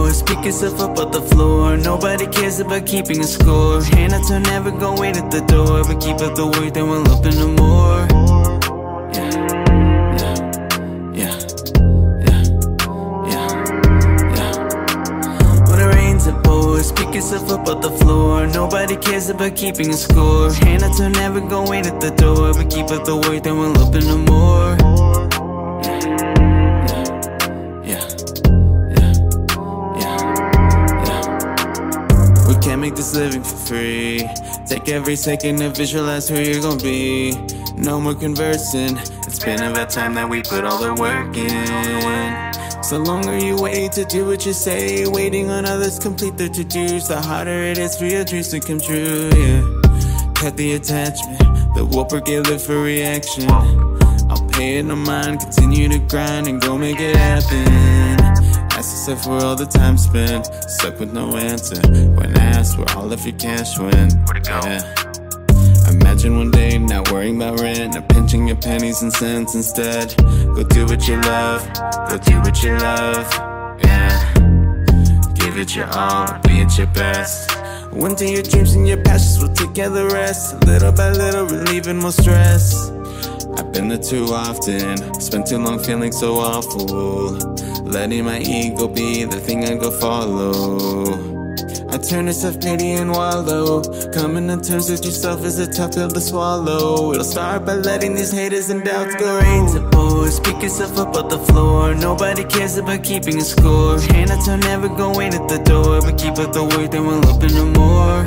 pose, pick yourself up off the floor. Nobody cares about keeping a score. Hand out to never go wait at the door. But keep up the work, then we'll open no more. Pick yourself up off the floor. Nobody cares about keeping a score. Hand out to never go wait at the door. But keep up the work, then we'll open no more. We can't make this living for free. Take every second to visualize who you're gonna be. No more conversing. It's been about time that we put all the work in. So longer you wait to do what you say, waiting on others complete their to-dos, the harder it is for your dreams to come true, yeah. Cut the attachment, the whooper get lit for reaction. I'll pay it no mind, continue to grind and go make it happen. Ask yourself where all the time spent, stuck with no answer. When asked where all of your cash went, where'd it go? Yeah. Imagine one day not worrying about rent, not pinching your pennies and cents instead. Go do what you love, go do what you love, yeah. Give it your all, be at your best. One day your dreams and your passions will take care of the rest. Little by little, relieving more stress. I've been there too often, spent too long feeling so awful, letting my ego be the thing I go follow. I turn to self-pity and wallow. Coming to terms with yourself is a tough pill to swallow. It'll start by letting these haters and doubts go. Rains of pose, pick yourself up off the floor. Nobody cares about keeping a score. Hand out to never go wait at the door. But keep up the work, then we'll open no more.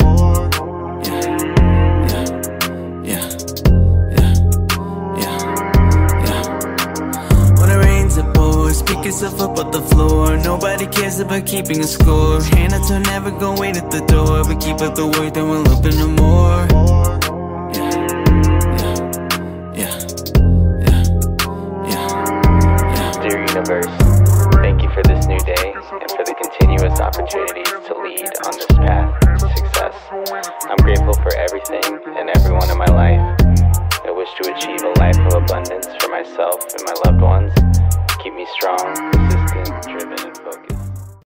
Pick yourself up off the floor. Nobody cares about keeping a score. Hand out to never go wait at the door. But keep up the work, then we'll open no more.